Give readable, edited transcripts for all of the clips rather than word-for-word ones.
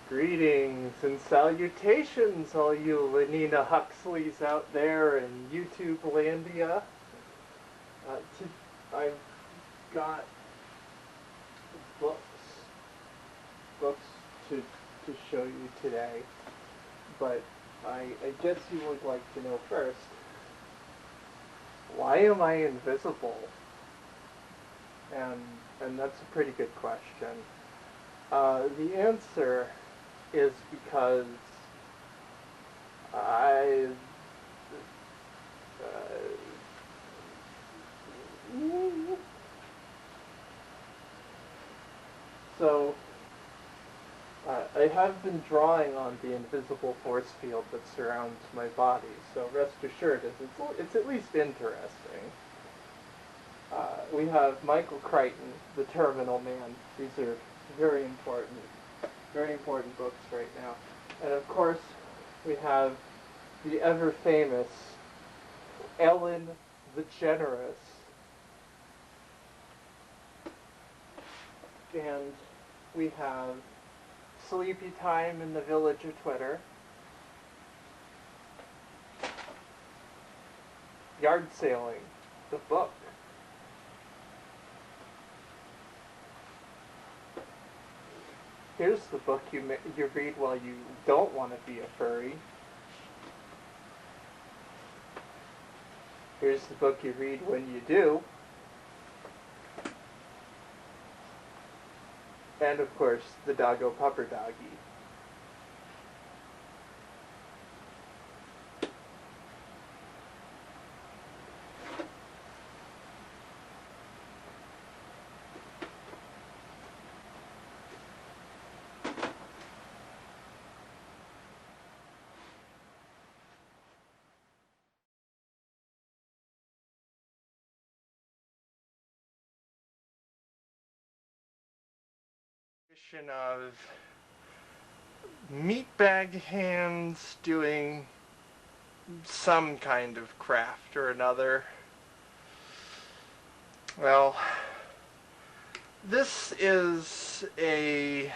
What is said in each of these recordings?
Greetings and salutations, all you Lenina Huxleys out there in YouTube Landia. I've got books, books to show you today, but I guess you would like to know first, why am I invisible? And that's a pretty good question. The answer is because I so I have been drawing on the invisible force field that surrounds my body, so rest assured it's at least interesting. We have Michael Crichton, The Terminal Man. These are very important books right now. And of course, we have the ever famous Ellen the Generous. And we have Sleepy Time in the Village of Twitter. Yard Sailing, the book. Here's the book you read while you don't want to be a furry. Here's the book you read when you do. And of course, the Doggo Pupper Doggy. Of meatbag hands doing some kind of craft or another. Well, this is it's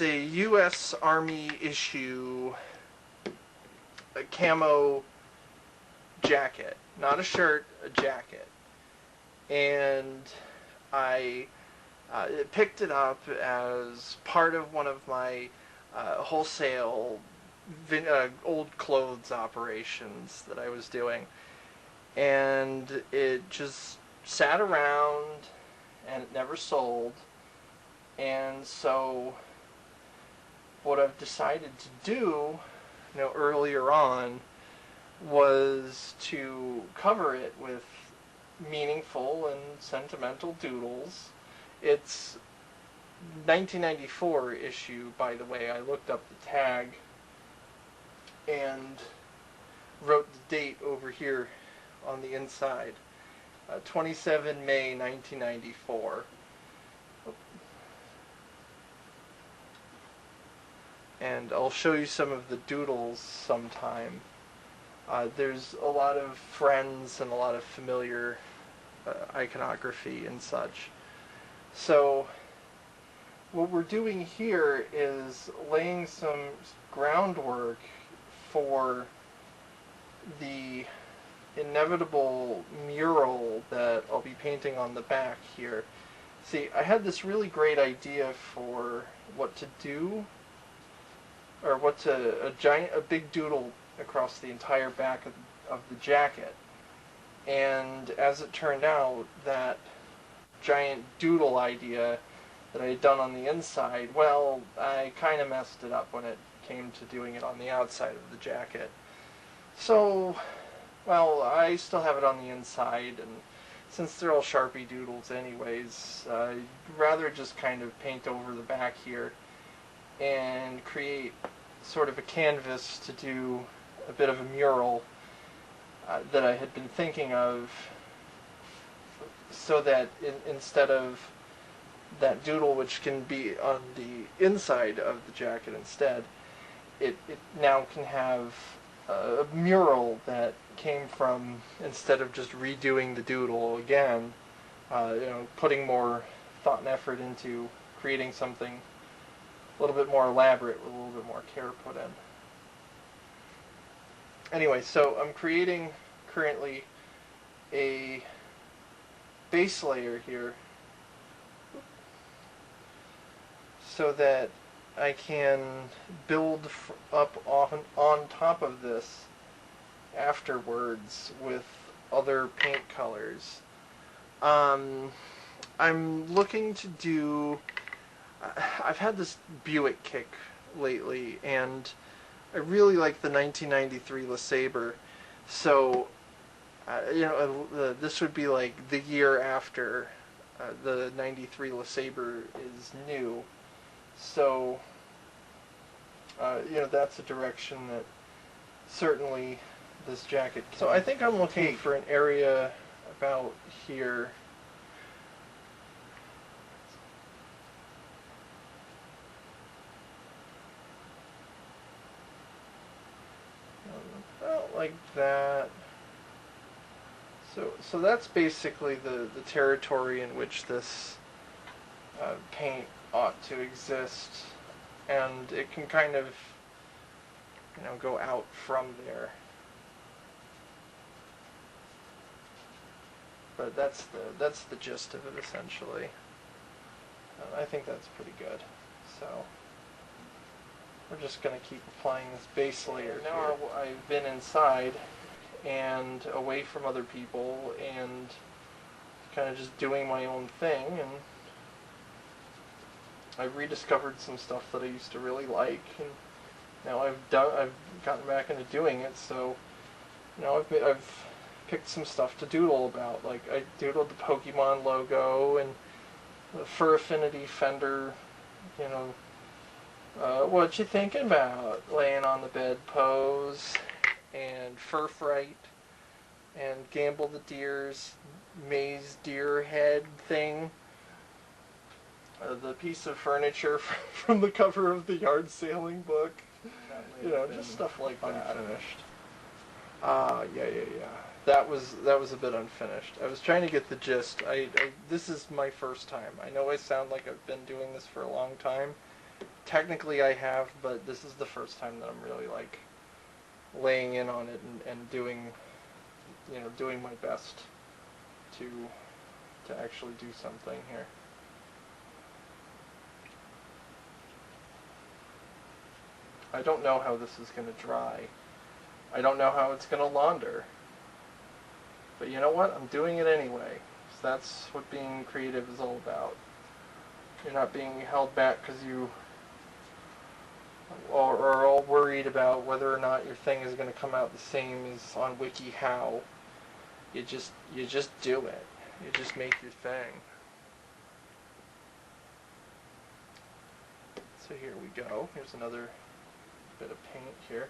a U.S. Army issue, a camo jacket, not a shirt, a jacket, and I picked it up as part of one of my wholesale old clothes operations that I was doing. And it just sat around and it never sold. And so what I've decided to do, earlier on, was to cover it with meaningful and sentimental doodles. It's 1994 issue, by the way. I looked up the tag and wrote the date over here on the inside. 27 May 1994. And I'll show you some of the doodles sometime. There's a lot of friends and a lot of familiar iconography and such. So what we're doing here is laying some groundwork for the inevitable mural that I'll be painting on the back here. See, I had this really great idea for what to do, or a big doodle across the entire back of the jacket. And as it turned out, that giant doodle idea that I had done on the inside, well, I kind of messed it up when it came to doing it on the outside of the jacket. So, well, I still have it on the inside, and since they're all Sharpie doodles anyways, I'd rather just kind of paint over the back here and create sort of a canvas to do a bit of a mural that I had been thinking of, so that instead of that doodle, which can be on the inside of the jacket instead, it now can have a mural that came from, instead of just redoing the doodle again, putting more thought and effort into creating something a little bit more elaborate with a little bit more care put in. Anyway, so I'm creating currently a base layer here so that I can build up on top of this afterwards with other paint colors. I'm looking to do... I've had this Buick kick lately, and I really like the 1993 LeSabre. So, this would be like the year after the 93 LeSabre is new. So, that's a direction that certainly this jacket can. So I think I'm looking for an area about here. About like that. So that's basically the territory in which this paint ought to exist, and it can kind of go out from there. But that's the gist of it essentially. I think that's pretty good. So we're just going to keep applying this base layer. Now I've been inside and away from other people and kind of just doing my own thing, and I've rediscovered some stuff that I used to really like, and now I've gotten back into doing it. So I've picked some stuff to doodle about. Like I doodled the Pokemon logo and the Fur Affinity Fender. What you thinking about? Laying on the bed pose, and Fur Fright, and Gamble the Deer's maze deer head thing. The piece of furniture from the cover of the yard sailing book. Just stuff like that. Unfinished. Yeah. That was a bit unfinished. I was trying to get the gist. This is my first time. I know I sound like I've been doing this for a long time. Technically I have, but this is the first time that I'm really like laying in on it and doing my best to actually do something here. I don't know how this is going to dry. I don't know how it's going to launder. But you know what? I'm doing it anyway. So that's what being creative is all about. You're not being held back because you are all worried about whether or not your thing is going to come out the same as on WikiHow. You just do it. You just make your thing. So here we go. Here's another bit of paint here.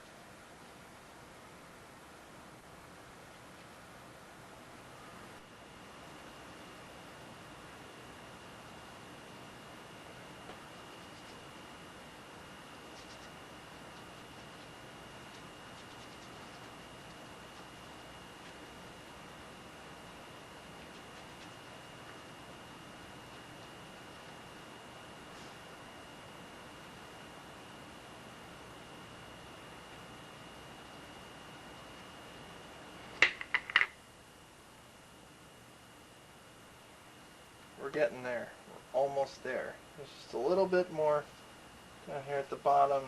We're getting there. We're almost there. There's just a little bit more down here at the bottom,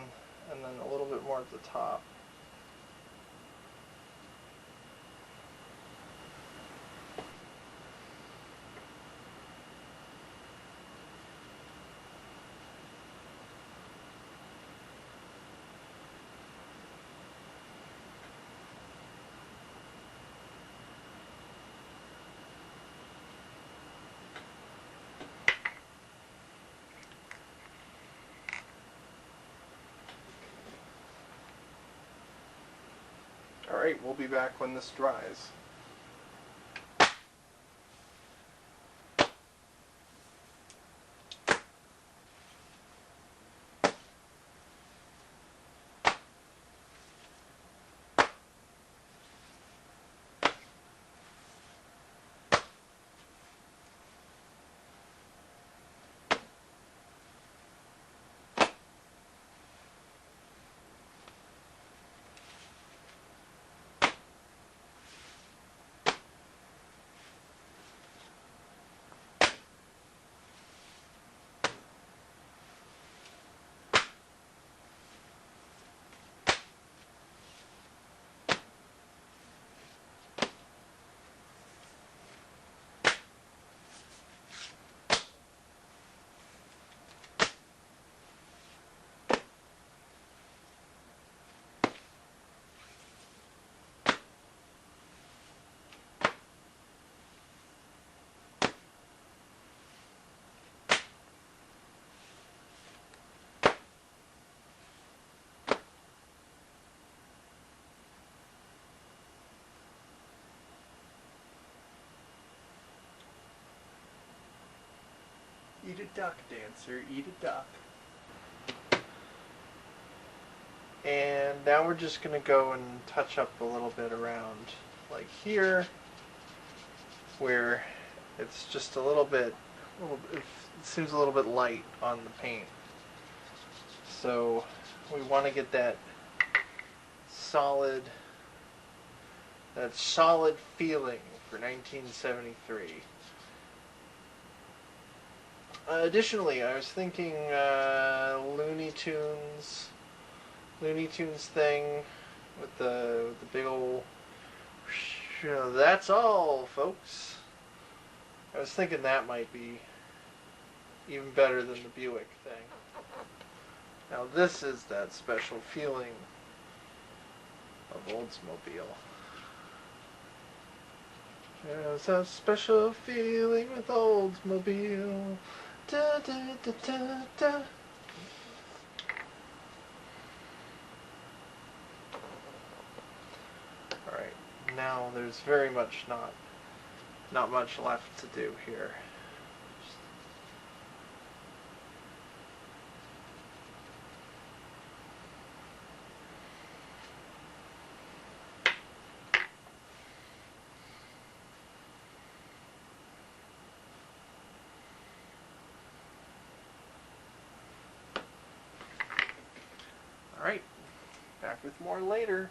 and then a little bit more at the top. Alright, we'll be back when this dries. Eat a duck, dancer, eat a duck. And now we're just going to go and touch up a little bit around like here, where it's just it seems a little bit light on the paint. So we want to get that solid feeling for 1973. Additionally, I was thinking Looney Tunes thing with the big old. That's all, folks. I was thinking that might be even better than the Buick thing. Now this is that special feeling of Oldsmobile. There's a special feeling with Oldsmobile. Da, da, da, da, da. Alright, now there's very much not much left to do here. Alright, back with more later.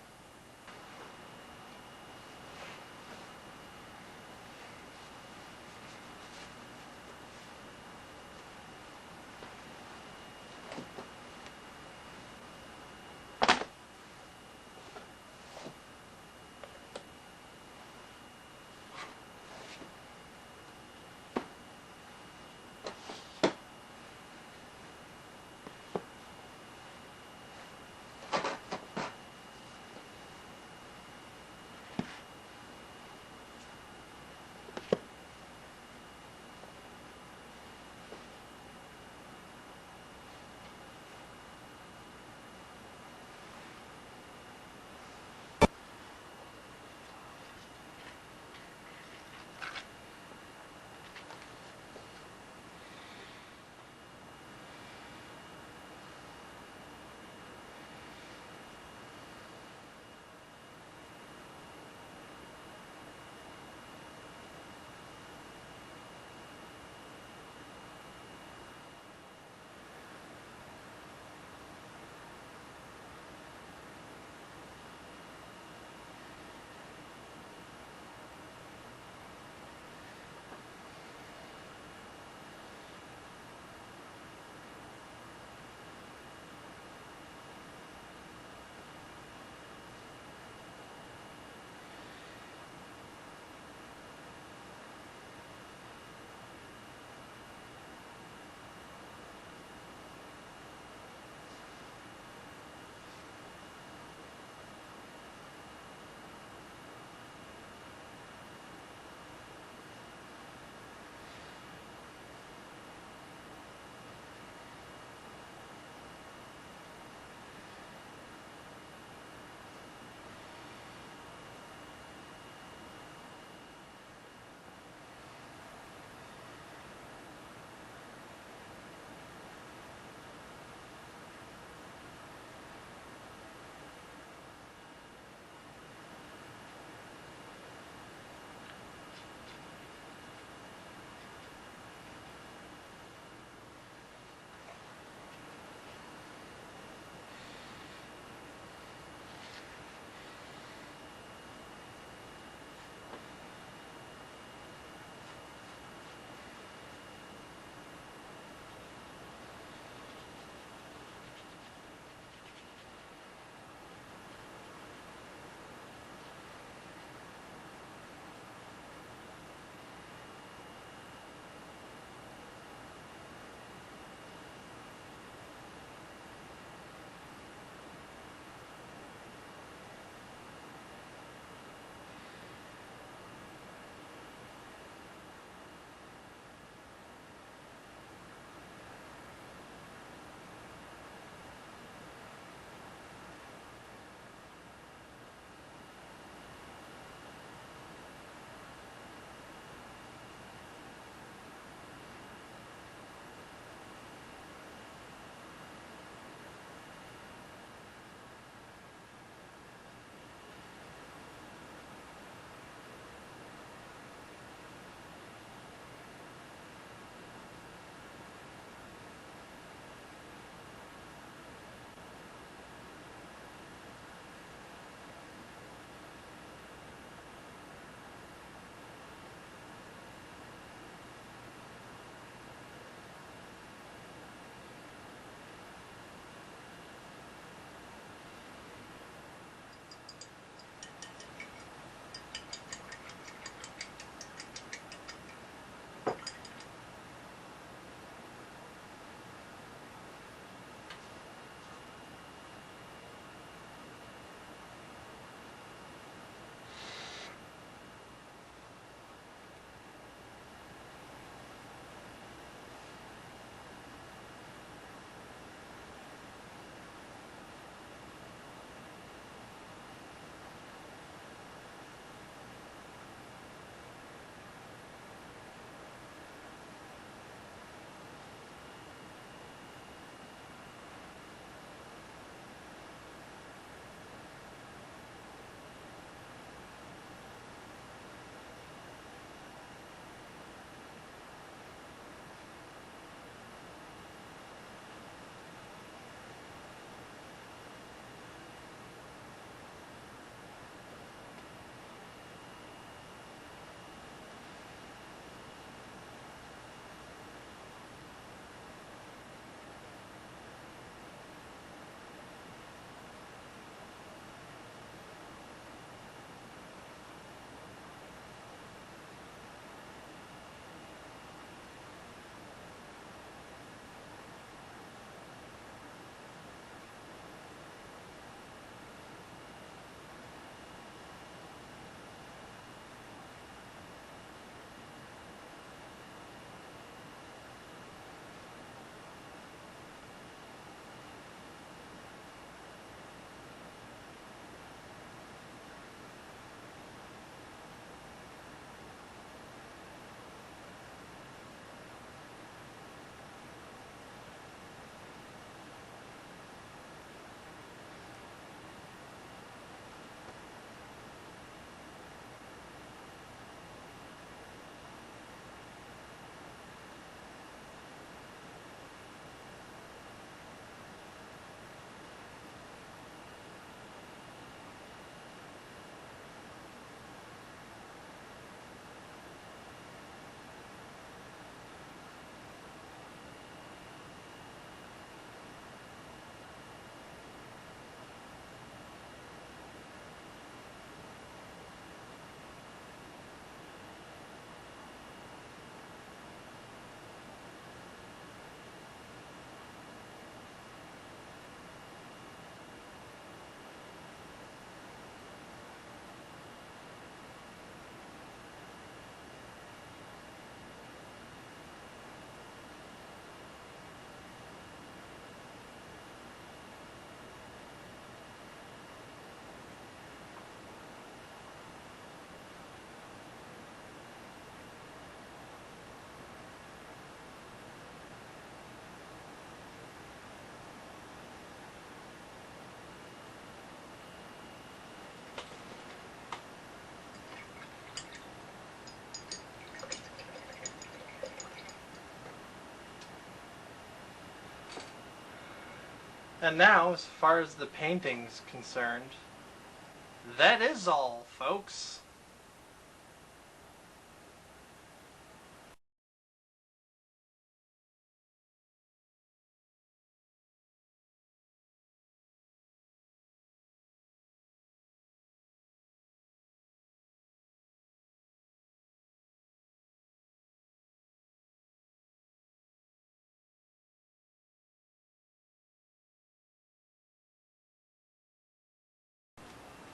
And now, as far as the painting's concerned, that is all, folks.